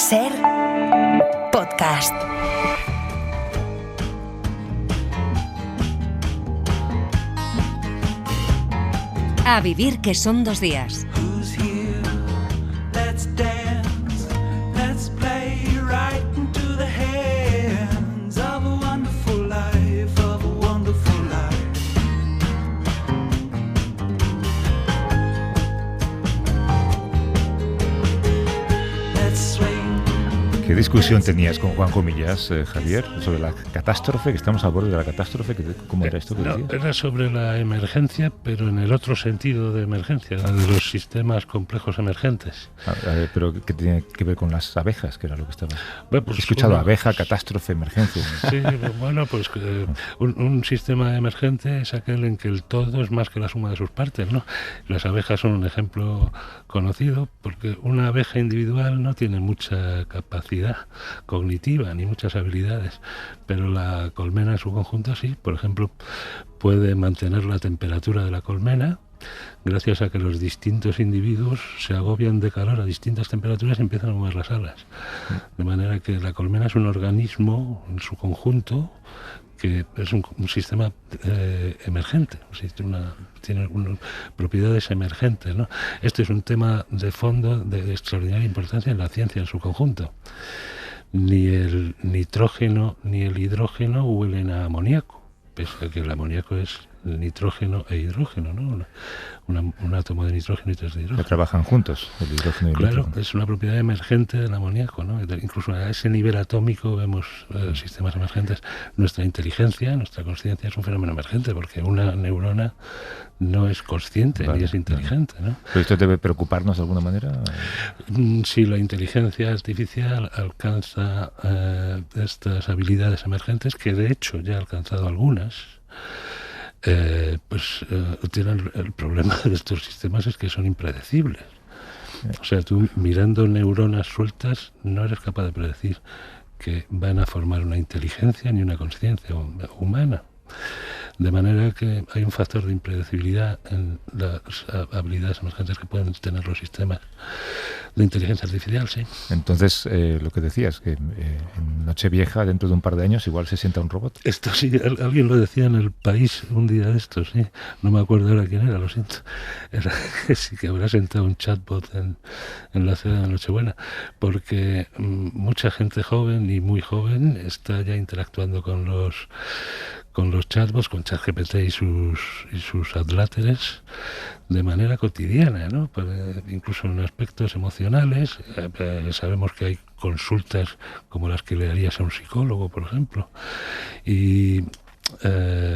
SER Podcast. A vivir que son 2 días. ¿Qué discusión tenías con Juan Comillas, Javier, sobre la catástrofe, que estamos al borde de la catástrofe? ¿Cómo era esto que No, decías? era sobre la emergencia, pero en el otro sentido de emergencia, la de los sistemas complejos emergentes. Pero ¿qué tiene que ver con las abejas, que era lo que estaba? Bueno, pues He escuchado abeja, catástrofe, emergencia. Sí, bueno, pues un sistema emergente es aquel en que el todo es más que la suma de sus partes, ¿no? Las abejas son un ejemplo conocido, porque una abeja individual no tiene mucha capacidad cognitiva ni muchas habilidades, pero la colmena en su conjunto sí. Por ejemplo, puede mantener la temperatura de la colmena gracias a que los distintos individuos se agobian de calor a distintas temperaturas y empiezan a mover las alas. De manera que la colmena es un organismo en su conjunto que es un sistema emergente, tiene algunas propiedades emergentes, ¿no? Este es un tema de fondo de extraordinaria importancia en la ciencia en su conjunto. Ni el nitrógeno ni el hidrógeno huelen a amoníaco, pese a que el amoníaco es nitrógeno e hidrógeno, ¿no? Un átomo de nitrógeno y 3 de hidrógeno. Que trabajan juntos, el hidrógeno y el Claro, nitrógeno. es una propiedad emergente del amoníaco, ¿no? Incluso a ese nivel atómico vemos sistemas emergentes. Nuestra inteligencia, nuestra consciencia es un fenómeno emergente, porque una neurona no es consciente ni es inteligente, ¿no? ¿Pero esto debe preocuparnos de alguna manera? Si la inteligencia artificial alcanza estas habilidades emergentes, que de hecho ya ha alcanzado algunas, tienen el problema de estos sistemas es que son impredecibles. O sea, tú mirando neuronas sueltas no eres capaz de predecir que van a formar una inteligencia ni una conciencia humana. De manera que hay un factor de impredecibilidad en las habilidades emergentes que pueden tener los sistemas de inteligencia artificial, sí. Entonces, lo que decías, que en Nochevieja, dentro de un par de años, igual se sienta un robot. Esto sí, alguien lo decía en El País un día de estos, sí. No me acuerdo ahora quién era, lo siento. Era que sí, que habrá sentado un chatbot en la cena de Nochebuena, porque mucha gente joven y muy joven está ya interactuando con los chatbots, con ChatGPT y sus adláteres de manera cotidiana, ¿no? Incluso en aspectos emocionales. Sabemos que hay consultas como las que le harías a un psicólogo, por ejemplo. Y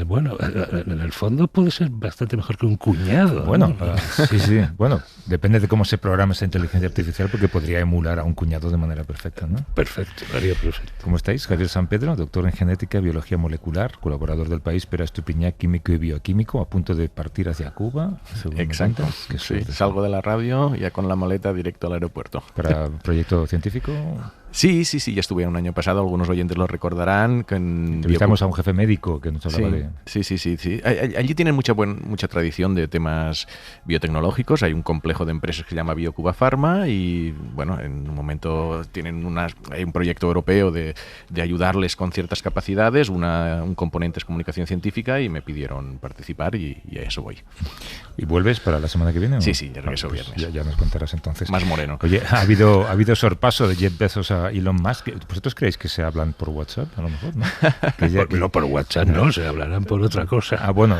bueno, en el fondo puede ser bastante mejor que un cuñado. Bueno, ¿no? sí. Bueno, depende de cómo se programa esa inteligencia artificial, porque podría emular a un cuñado de manera perfecta, ¿no? Perfecto, haría perfecto. ¿Cómo estáis? Javier San Pedro, doctor en genética y biología molecular, colaborador del País, Pere Estupiñán, químico y bioquímico, a punto de partir hacia Cuba. Exacto. Sí, salgo de la radio ya con la maleta directo al aeropuerto. ¿Para proyecto científico? Sí, ya estuve un año pasado, algunos oyentes lo recordarán. Entrevistamos a un jefe médico que nos hablaba de... Sí. Allí tienen mucha tradición de temas biotecnológicos. Hay un complejo de empresas que se llama BioCuba Pharma y, bueno, en un momento hay un proyecto europeo de ayudarles con ciertas capacidades. Un componente es comunicación científica y me pidieron participar y a eso voy. ¿Y vuelves para la semana que viene? Sí, ya regreso viernes. Ya nos contarás entonces. Más moreno. Oye, ha habido sorpaso de Jeff Bezos a Elon Musk. ¿Vosotros creéis que se hablan por WhatsApp? A lo mejor, ¿no? No por WhatsApp, no, se hablarán por otra cosa. Ah, bueno,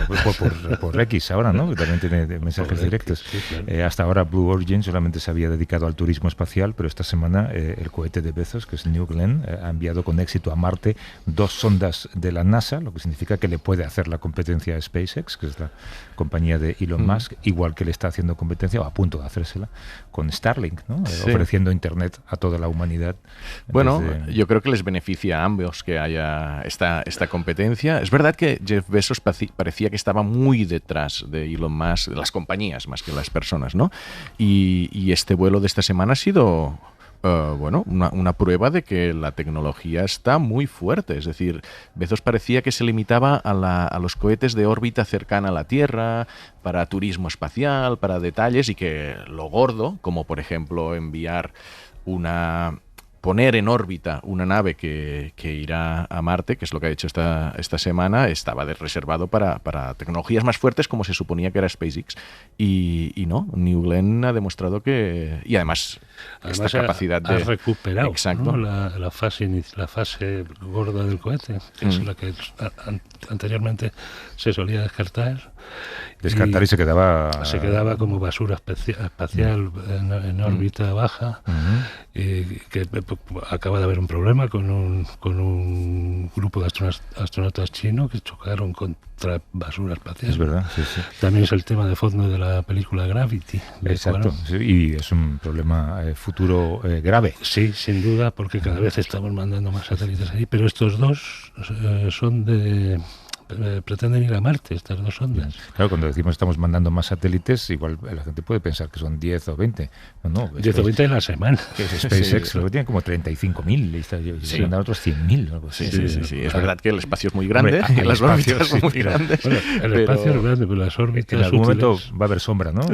por X ahora, ¿no? Que también tiene mensajes directos. Sí, claro. Hasta ahora Blue Origin solamente se había dedicado al turismo espacial, pero esta semana el cohete de Bezos, que es New Glenn, ha enviado con éxito a Marte 2 sondas de la NASA, lo que significa que le puede hacer la competencia a SpaceX, que es la compañía de Elon Musk, igual que le está haciendo competencia, o a punto de hacérsela, con Starlink, ¿no? Sí. Ofreciendo Internet a toda la humanidad. Bueno, yo creo que les beneficia a ambos que haya esta competencia. Es verdad que Jeff Bezos parecía que estaba muy detrás de Elon Musk, de las compañías más que las personas, ¿no? Y este vuelo de esta semana ha sido una prueba de que la tecnología está muy fuerte. Es decir, Bezos parecía que se limitaba a los cohetes de órbita cercana a la Tierra, para turismo espacial, para detalles, y que lo gordo, como por ejemplo enviar una poner en órbita una nave que irá a Marte, que es lo que ha hecho esta semana, estaba reservado para tecnologías más fuertes, como se suponía que era SpaceX. Y no, New Glenn ha demostrado que... Y además esta capacidad ha recuperado, exacto, ¿no? la fase gorda del cohete, que es la que anteriormente se solía descartar y se quedaba como basura espacial en órbita baja, que acaba de haber un problema con un grupo de astronautas chinos que chocaron contra basura espacial. Es verdad, sí. También es el tema de fondo de la película Gravity. Exacto, sí, y es un problema futuro grave. Sí, sin duda, porque cada vez estamos mandando más satélites ahí, pero estos dos pretenden ir a Marte, estas dos sondas. Claro, cuando decimos estamos mandando más satélites, igual la gente puede pensar que son 10 o 20. No, 10 o 20 en la semana. Que es SpaceX, lo que tiene como 35.000, y se mandan otros 100.000. Sí. Es verdad que el espacio es muy grande, y las órbitas son muy grandes. Bueno, el espacio es grande, pero las órbitas en algún útiles, momento va a haber sombra, ¿no?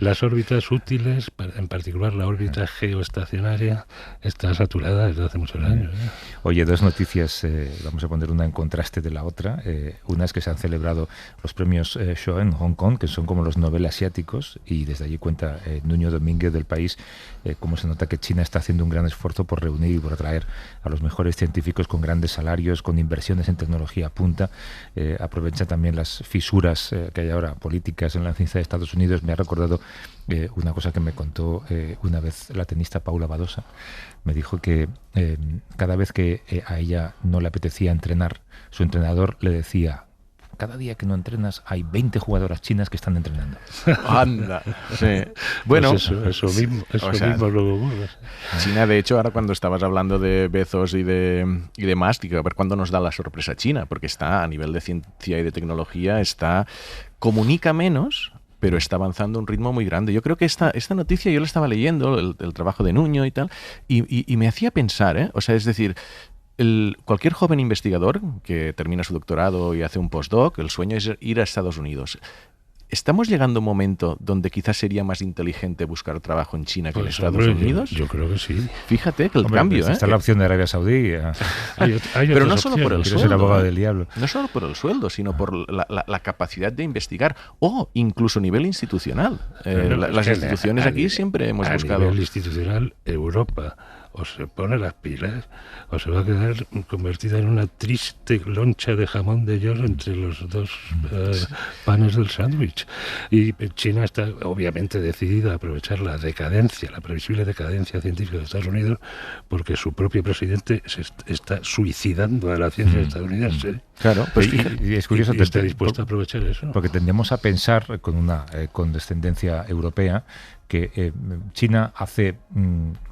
Las órbitas útiles, en particular la órbita geoestacionaria, está saturada desde hace muchos años. Oye, dos noticias, vamos a poner una en contraste de la otra. Una es que se han celebrado los premios Shoah en Hong Kong, que son como los Nobel asiáticos, y desde allí cuenta Nuño Domínguez del País cómo se nota que China está haciendo un gran esfuerzo por reunir y por atraer a los mejores científicos con grandes salarios, con inversiones en tecnología punta. Aprovecha también las fisuras que hay ahora políticas en la ciencia de Estados Unidos. Me ha recordado una cosa que me contó una vez la tenista Paula Badosa. Me dijo que cada vez que a ella no le apetecía entrenar, su entrenador le decía: cada día que no entrenas hay 20 jugadoras chinas que están entrenando. Anda. Sí. Bueno, pues eso mismo luego ocurre. China, de hecho, ahora cuando estabas hablando de Bezos y de Musk, digo, a ver cuándo nos da la sorpresa China, porque está a nivel de ciencia y de tecnología, comunica menos, pero está avanzando a un ritmo muy grande. Yo creo que esta noticia, yo la estaba leyendo, el trabajo de Nuño y tal, y me hacía pensar, o sea, es decir, cualquier joven investigador que termina su doctorado y hace un postdoc, el sueño es ir a Estados Unidos. ¿Estamos llegando a un momento donde quizás sería más inteligente buscar trabajo en China que en Estados Unidos? Yo creo que sí. Fíjate que el cambio... Está la opción de Arabia Saudí. Pero no solo por el sueldo. Ser abogado del diablo. No solo por el sueldo, sino por la capacidad de investigar, o incluso a nivel institucional. Las instituciones aquí siempre hemos buscado... A nivel institucional, Europa o se pone las pilas o se va a quedar convertida en una triste loncha de jamón de york entre los dos panes del sándwich. Y China está obviamente decidida a aprovechar la previsible decadencia científica de Estados Unidos, porque su propio presidente se está suicidando a la ciencia estadounidense. Claro, pues y es curioso y está dispuesto a aprovechar eso. Porque tendemos a pensar con una condescendencia europea que China hace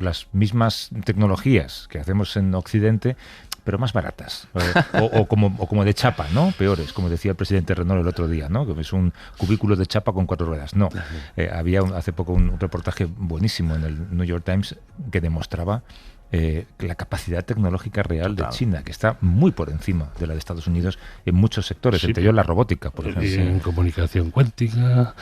las mismas tecnologías que hacemos en Occidente, pero más baratas, o como de chapa, ¿no? Peores, como decía el presidente Renault el otro día, ¿no? Que es un cubículo de chapa con 4 ruedas. No, había hace poco un reportaje buenísimo en el New York Times que demostraba la capacidad tecnológica real de China, que está muy por encima de la de Estados Unidos en muchos sectores, entre ellos la robótica, por ejemplo. Y en comunicación cuántica,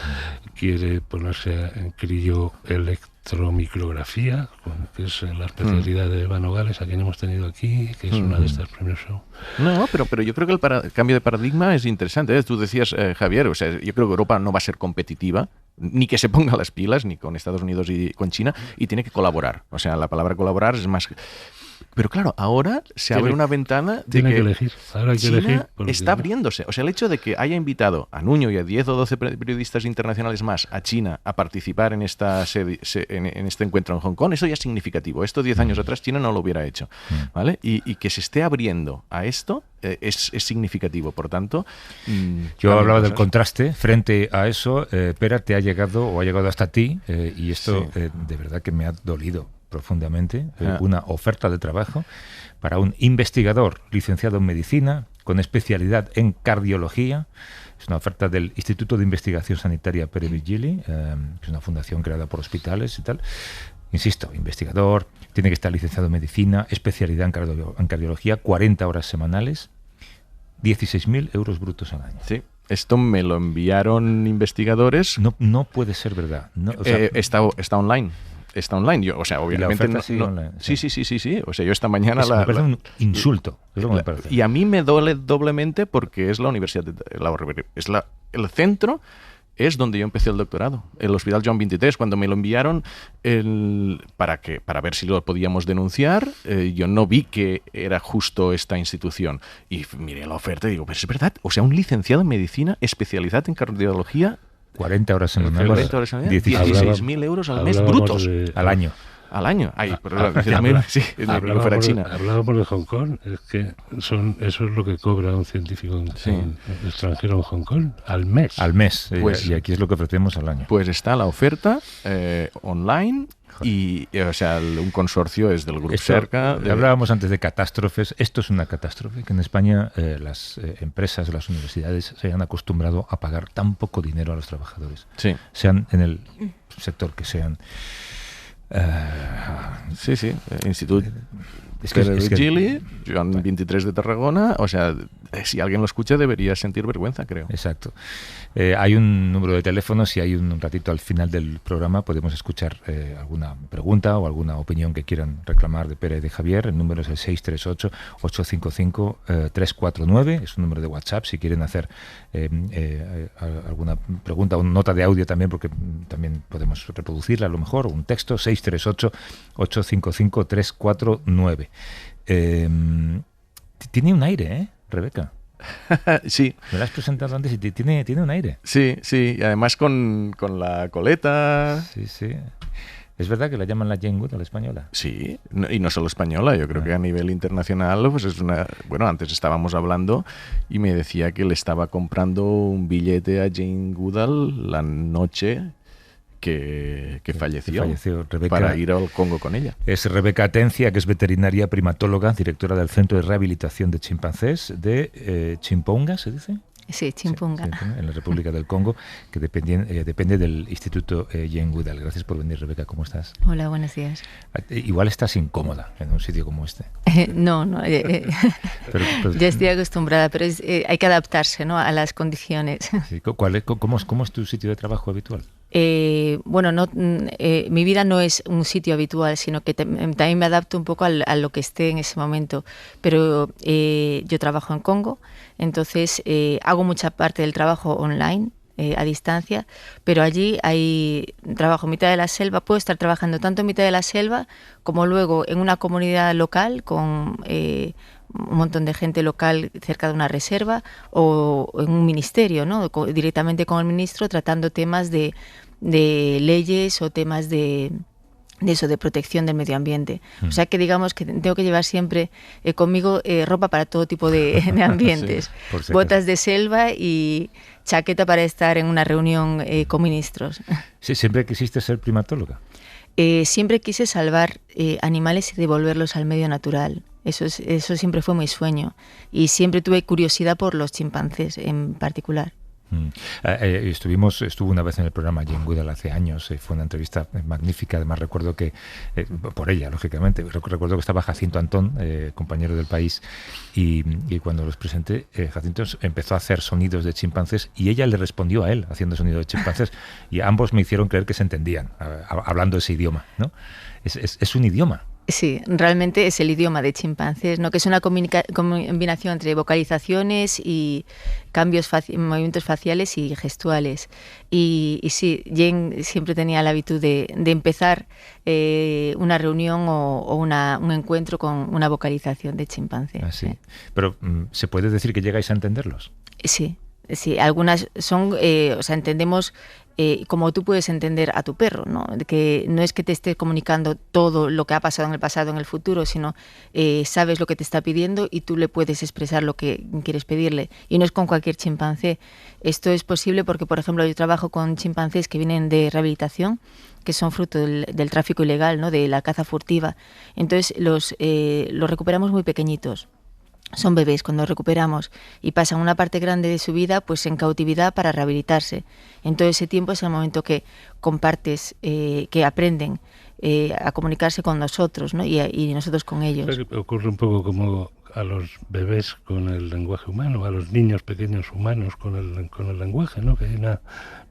quiere ponerse en crioelectromicrografía, que es la especialidad de Eva Nogales, a quien hemos tenido aquí, que es una de estas premios show. No, pero yo creo que el cambio de paradigma es interesante. Tú decías, Javier, o sea, yo creo que Europa no va a ser competitiva, ni que se ponga las pilas, ni con Estados Unidos y con China, y tiene que colaborar. O sea, la palabra colaborar es más... Pero claro, ahora se abre una ventana de que elegir. Ahora hay que China elegir está abriéndose. O sea, el hecho de que haya invitado a Nuño y a 10 o 12 periodistas internacionales más a China a participar en en este encuentro en Hong Kong, eso ya es significativo. Esto 10 años atrás China no lo hubiera hecho, ¿vale? Y que se esté abriendo a esto es significativo. Por tanto... Yo hablaba del contraste. Frente a eso, Pera, te ha llegado hasta ti, y esto de verdad que me ha dolido profundamente, una oferta de trabajo para un investigador licenciado en medicina con especialidad en cardiología. Es una oferta del Instituto de Investigación Sanitaria Pere Virgili, que es una fundación creada por hospitales y tal. Insisto, investigador, tiene que estar licenciado en medicina, especialidad en cardiología, 40 horas semanales, 16.000 euros brutos al año. Sí. Esto me lo enviaron investigadores. No puede ser verdad. No, está online. está online. Yo, o sea, obviamente oferta sigue online. Sí. O sea, yo esta mañana me parece un insulto. Es lo que me parece. Y a mí me duele doblemente porque es la universidad, el centro es donde yo empecé el doctorado, el Hospital Joan 23. Cuando me lo enviaron para ver si lo podíamos denunciar, yo no vi que era justo esta institución. Y miré la oferta y digo, pero es verdad, o sea, un licenciado en medicina especializado en cardiología, 40 horas semanales, 16.000 euros al mes brutos. Al año. Al año. Ay, perdón, 16.000, sí, fuera China. Hablábamos de Hong Kong, es que eso es lo que cobra un científico extranjero en Hong Kong, al mes. Al mes, pues, y aquí es lo que ofrecemos al año. Pues está la oferta online y, o sea, un consorcio es del Grupo Cerca. Hablábamos antes de catástrofes. Esto es una catástrofe, que en España las empresas, las universidades se han acostumbrado a pagar tan poco dinero a los trabajadores. Sí. Sean en el sector que sean. Instituto Virgili, Joan 23 de Tarragona. O sea, si alguien lo escucha debería sentir vergüenza, creo. Exacto. Hay un número de teléfono. Si hay un ratito al final del programa podemos escuchar alguna pregunta o alguna opinión que quieran reclamar de Pere y de Javier. El número es el 638-855-349. Es un número de WhatsApp si quieren hacer alguna pregunta o nota de audio también, porque también podemos reproducirla a lo mejor, o un texto. 638-855-349. Tiene un aire, Rebeca. Sí. Me lo has presentado antes y tiene un aire. Sí, y además con la coleta. Sí. ¿Es verdad que la llaman la Jane Goodall española? Sí, y no solo española, yo creo que a nivel internacional pues es una... Bueno, antes estábamos hablando y me decía que le estaba comprando un billete a Jane Goodall la noche que falleció Rebeca, para ir al Congo con ella. Es Rebeca Atencia, que es veterinaria primatóloga, directora del Centro de Rehabilitación de Chimpancés de Chimponga, ¿se dice? Sí, Chimpunga. Sí, en la República del Congo, que depende del Instituto Jane Goodall. Gracias por venir, Rebeca. ¿Cómo estás? Hola, buenos días. Igual estás incómoda en un sitio como este. No. Pero, ya estoy acostumbrada, pero hay que adaptarse, ¿no?, a las condiciones. Sí, ¿cómo es tu sitio de trabajo habitual? Mi vida no es un sitio habitual, sino que también me adapto un poco a lo que esté en ese momento. Pero yo trabajo en Congo, entonces hago mucha parte del trabajo online, a distancia, pero allí hay trabajo en mitad de la selva. Puedo estar trabajando tanto en mitad de la selva como luego en una comunidad local con un montón de gente local cerca de una reserva, o en un ministerio, ¿no?, directamente con el ministro, tratando temas de leyes o temas de protección del medio ambiente. O sea que digamos que tengo que llevar siempre conmigo ropa para todo tipo de ambientes. Sí, botas de selva y chaqueta para estar en una reunión con ministros. Sí, ¿siempre quisiste ser primatóloga? Siempre quise salvar animales y devolverlos al medio natural. Eso siempre fue mi sueño. Y siempre tuve curiosidad por los chimpancés en particular. Estuvo una vez en el programa Jane Goodall hace años. Fue una entrevista magnífica. Además recuerdo que, por ella lógicamente, recuerdo que estaba Jacinto Antón, compañero del País, y cuando los presenté, Jacinto empezó a hacer sonidos de chimpancés y ella le respondió a él haciendo sonidos de chimpancés, y ambos me hicieron creer que se entendían hablando ese idioma, ¿no? Es un idioma. Sí, realmente es el idioma de chimpancés, ¿no?, que es una combinación entre vocalizaciones y movimientos faciales y gestuales. Y sí, Jane siempre tenía el hábito de empezar una reunión o un encuentro con una vocalización de chimpancé. Ah, sí. Pero ¿se puede decir que llegáis a entenderlos? Sí, algunas son, entendemos como tú puedes entender a tu perro, ¿no? Que no es que te esté comunicando todo lo que ha pasado en el pasado, en el futuro, sino sabes lo que te está pidiendo y tú le puedes expresar lo que quieres pedirle. Y no es con cualquier chimpancé. Esto es posible porque, por ejemplo, yo trabajo con chimpancés que vienen de rehabilitación, que son fruto del tráfico ilegal, ¿no?, de la caza furtiva. Entonces los recuperamos muy pequeñitos. Son bebés cuando recuperamos y pasan una parte grande de su vida pues en cautividad para rehabilitarse. En todo ese tiempo es el momento que compartes, que aprenden a comunicarse con nosotros, ¿no?, y nosotros con ellos. Ocurre un poco como a los bebés con el lenguaje humano, a los niños pequeños humanos con el lenguaje, ¿no?, que hay una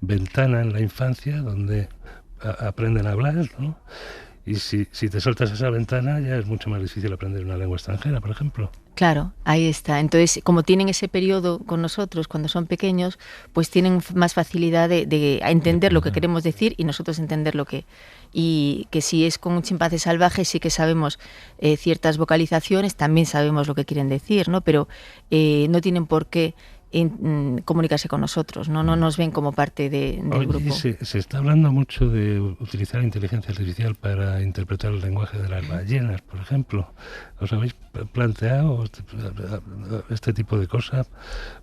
ventana en la infancia donde aprenden a hablar, ¿no? Y si te saltas esa ventana ya es mucho más difícil aprender una lengua extranjera, por ejemplo. Claro, ahí está. Entonces, como tienen ese periodo con nosotros cuando son pequeños, pues tienen más facilidad de entender lo que queremos decir y nosotros entender lo que... Y que si es con un chimpancé salvaje sí que sabemos ciertas vocalizaciones, también sabemos lo que quieren decir, ¿no? Pero no tienen por qué comunicarse con nosotros, no nos ven como parte del grupo. Se está hablando mucho de utilizar inteligencia artificial para interpretar el lenguaje de las ballenas, por ejemplo. ¿Os habéis planteado este tipo de cosas?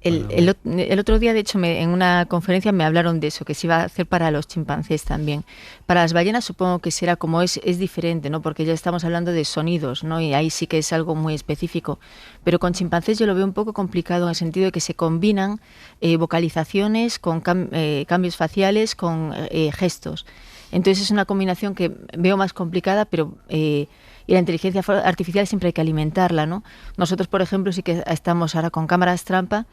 El otro día, de hecho, en una conferencia me hablaron de eso, que se iba a hacer para los chimpancés también. Para las ballenas supongo que será como es diferente, ¿no? Porque ya estamos hablando de sonidos, ¿no? Y ahí sí que es algo muy específico. Pero con chimpancés yo lo veo un poco complicado en el sentido de que se combinan vocalizaciones con cambios faciales, con gestos. Entonces es una combinación que veo más complicada, pero y la inteligencia artificial siempre hay que alimentarla, ¿no? Nosotros, por ejemplo, sí que estamos ahora con cámaras trampa.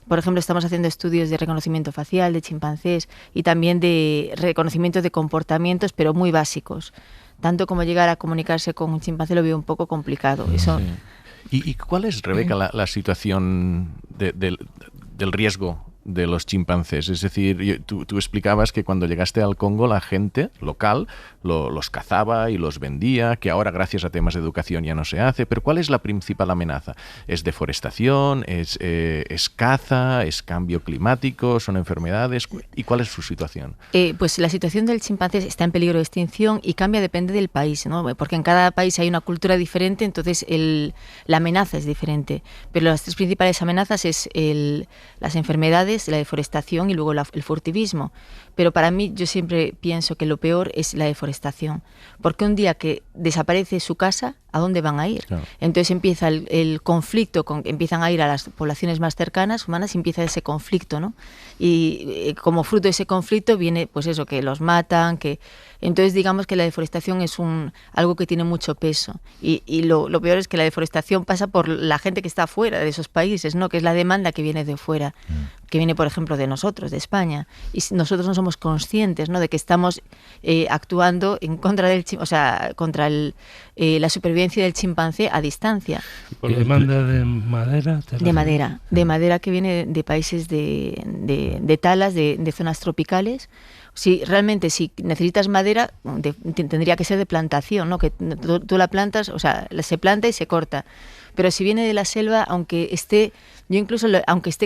Por ejemplo, estamos haciendo estudios de reconocimiento facial de chimpancés y también de reconocimiento de comportamientos, pero muy básicos. Tanto como llegar a comunicarse con un chimpancé lo veo un poco complicado. Eso. Sí. ¿Y cuál es, Rebeca, la situación del riesgo de los chimpancés? Es decir, tú explicabas que cuando llegaste al Congo la gente local los cazaba y los vendía, que ahora gracias a temas de educación ya no se hace, pero ¿cuál es la principal amenaza? ¿Es deforestación? ¿Es caza? ¿Es cambio climático? ¿Son enfermedades? ¿Y cuál es su situación? Pues la situación del chimpancé está en peligro de extinción y cambia, depende del país, ¿no? Porque en cada país hay una cultura diferente, entonces la amenaza es diferente. Pero las tres principales amenazas es las enfermedades, la deforestación y luego el furtivismo. Pero para mí, yo siempre pienso que lo peor es la deforestación, porque un día que desaparece su casa, ¿a dónde van a ir? Claro. Entonces empieza el conflicto, empiezan a ir a las poblaciones más cercanas, humanas, y empieza ese conflicto, ¿no? Y como fruto de ese conflicto viene, pues eso, que los matan, entonces digamos que la deforestación es algo que tiene mucho peso. Y lo peor es que la deforestación pasa por la gente que está fuera de esos países, ¿no? Que es la demanda que viene de fuera, que viene, por ejemplo, de nosotros, de España. Y nosotros no somos conscientes, ¿no? De que estamos actuando en contra contra la supervivencia del chimpancé a distancia. ¿Por demanda de madera? De madera que viene de países de talas, de zonas tropicales. Si necesitas madera, tendría que ser de plantación, ¿no? Que tú la plantas, o sea, se planta y se corta. Pero si viene de la selva, aunque esté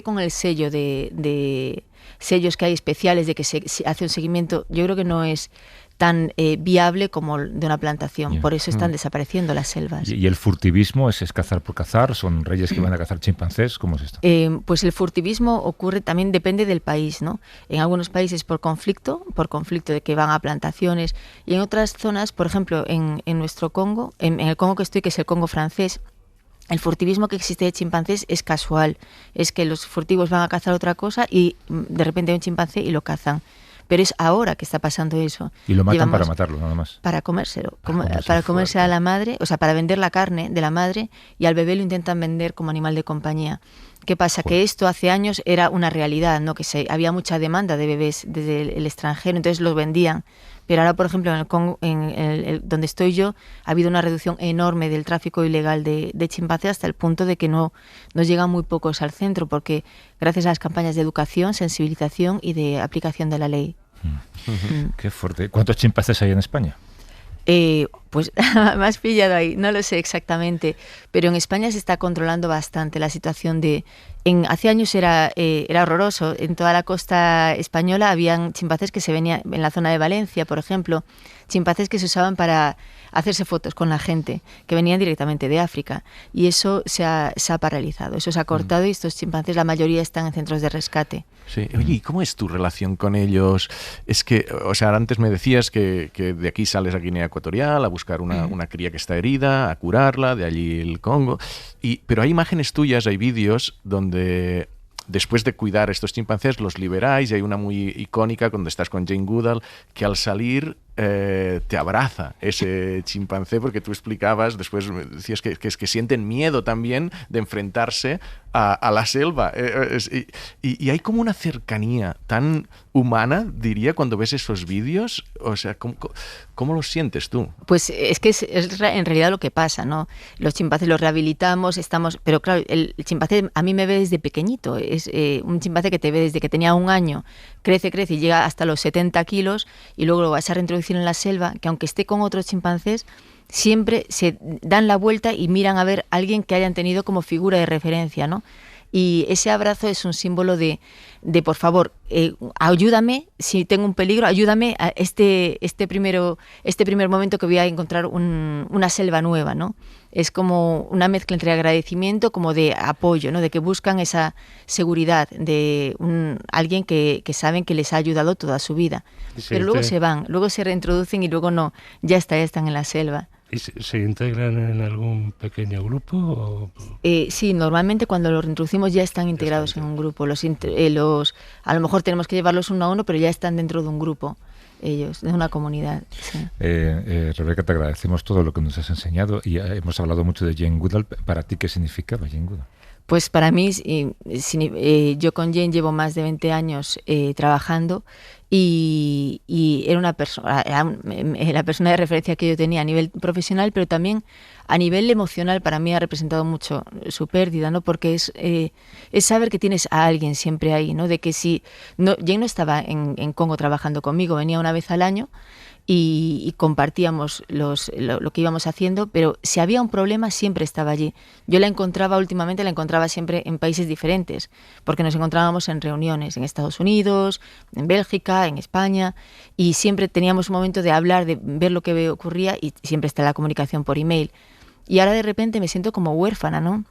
con el sello de sellos que hay especiales de que se hace un seguimiento, yo creo que no es tan viable como de una plantación. Por eso están desapareciendo las selvas. ¿Y el furtivismo es cazar por cazar? ¿Son reyes que van a cazar chimpancés? ¿Cómo es esto? Pues el furtivismo ocurre, también depende del país, ¿no? En algunos países por conflicto de que van a plantaciones, y en otras zonas, por ejemplo, en nuestro Congo, en el Congo que estoy, que es el Congo francés, el furtivismo que existe de chimpancés es casual. Es que los furtivos van a cazar otra cosa y de repente hay un chimpancé y lo cazan. Pero es ahora que está pasando eso. Y lo matan para matarlo, nada más. Para comérselo. Para comerse a la madre, o sea, para vender la carne de la madre, y al bebé lo intentan vender como animal de compañía. ¿Qué pasa? Que esto hace años era una realidad, ¿no? Que había mucha demanda de bebés desde el extranjero, entonces los vendían. Pero ahora, por ejemplo, en el Congo, donde estoy yo, ha habido una reducción enorme del tráfico ilegal de chimpancés, hasta el punto de que nos llegan muy pocos al centro, porque gracias a las campañas de educación, sensibilización y de aplicación de la ley. Qué fuerte. ¿Cuántos chimpancés hay en España? Pues me has pillado ahí, no lo sé exactamente, pero en España se está controlando bastante la situación hace años era horroroso. En toda la costa española habían chimpancés que se venían, en la zona de Valencia, por ejemplo, chimpancés que se usaban para hacerse fotos con la gente, que venían directamente de África, y eso se ha paralizado, eso se ha cortado, y estos chimpancés, la mayoría están en centros de rescate. Sí. Oye, ¿y cómo es tu relación con ellos? Es que, o sea, antes me decías que de aquí sales a Guinea Ecuatorial a buscar una cría que está herida, a curarla, de allí el Congo, pero hay imágenes tuyas, hay vídeos donde después de cuidar estos chimpancés los liberáis, y hay una muy icónica cuando estás con Jane Goodall, que al salir te abraza ese chimpancé, porque tú explicabas, después decías que sienten miedo también de enfrentarse a la selva. Y hay como una cercanía tan humana, diría, cuando ves esos vídeos. O sea, ¿cómo lo sientes tú? Pues es que es en realidad lo que pasa, ¿no? Los chimpancés los rehabilitamos, pero claro, el chimpancé a mí me ve desde pequeñito. Es un chimpancé que te ve desde que tenía 1 año, crece y llega hasta los 70 kilos, y luego lo vas a reintroducir en la selva, que aunque esté con otros chimpancés, siempre se dan la vuelta y miran a ver a alguien que hayan tenido como figura de referencia, ¿no? Y ese abrazo es un símbolo de por favor, ayúdame, si tengo un peligro, ayúdame a este primer momento que voy a encontrar una selva nueva, ¿no? Es como una mezcla entre agradecimiento, como de apoyo, ¿no? De que buscan esa seguridad de alguien que saben que les ha ayudado toda su vida. Sí, pero luego se van, luego se reintroducen y luego no, ya están en la selva. ¿Y se integran en algún pequeño grupo? ¿O? Sí, normalmente cuando los reintroducimos ya están integrados en un grupo. A lo mejor tenemos que llevarlos 1 a 1, pero ya están dentro de un grupo, ellos, de una comunidad. Sí. Rebeca, te agradecemos todo lo que nos has enseñado y hemos hablado mucho de Jane Goodall. ¿Para ti qué significaba Jane Goodall? Pues para mí, yo con Jane llevo más de 20 años trabajando y era la persona de referencia que yo tenía a nivel profesional, pero también a nivel emocional. Para mí ha representado mucho su pérdida, ¿no? Porque es saber que tienes a alguien siempre ahí, ¿no? De que Jane no estaba en Congo trabajando conmigo, venía una vez al año y compartíamos lo que íbamos haciendo, pero si había un problema siempre estaba allí. Yo últimamente la encontraba siempre en países diferentes, porque nos encontrábamos en reuniones en Estados Unidos, en Bélgica, en España, y siempre teníamos un momento de hablar, de ver lo que ocurría, y siempre está la comunicación por email. Y ahora de repente me siento como huérfana, ¿no?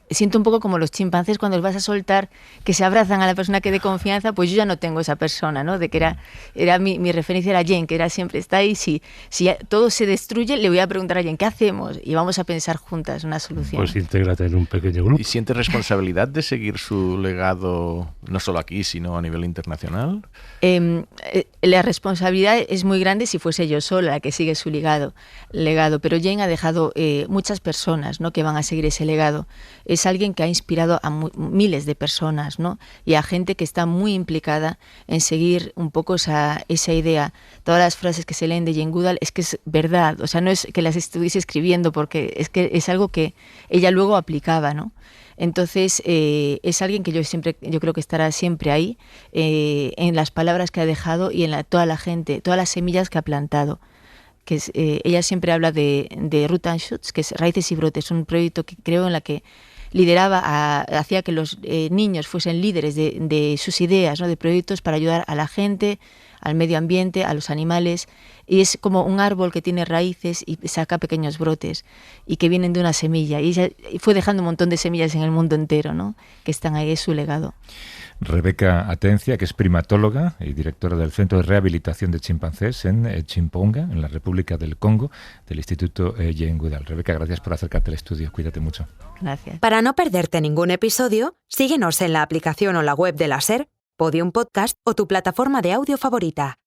Siento un poco como los chimpancés cuando los vas a soltar, que se abrazan a la persona que de confianza. Pues yo ya no tengo esa persona, ¿no? De que era mi referencia era Jane, que siempre está ahí. Si todo se destruye, le voy a preguntar a Jane, ¿qué hacemos? Y vamos a pensar juntas una solución. Pues intégrate en un pequeño grupo. ¿Y sientes responsabilidad de seguir su legado, no solo aquí, sino a nivel internacional? La responsabilidad es muy grande si fuese yo sola la que sigue su legado, pero Jane ha dejado muchas personas, ¿no? Que van a seguir ese legado. Es alguien que ha inspirado a miles de personas, ¿no? Y a gente que está muy implicada en seguir un poco esa idea. Todas las frases que se leen de Jane Goodall es que es verdad, o sea, no es que las estuviese escribiendo, porque es que es algo que ella luego aplicaba, ¿no? Entonces es alguien que yo creo que estará siempre ahí, en las palabras que ha dejado y en toda la gente, todas las semillas que ha plantado. Ella siempre habla de Root and Shoots, que es Raíces y Brotes, un proyecto que creo en la que hacía que los niños fuesen líderes de sus ideas, ¿no? De proyectos para ayudar a la gente, al medio ambiente, a los animales, y es como un árbol que tiene raíces y saca pequeños brotes y que vienen de una semilla, y ella fue dejando un montón de semillas en el mundo entero, ¿no? Que están ahí, es su legado. Rebeca Atencia, que es primatóloga y directora del Centro de Rehabilitación de Chimpancés en Chimponga, en la República del Congo, del Instituto Jane Goodall. Rebeca, gracias por acercarte al estudio. Cuídate mucho. Gracias. Para no perderte ningún episodio, síguenos en la aplicación o la web de la SER, Podium Podcast o tu plataforma de audio favorita.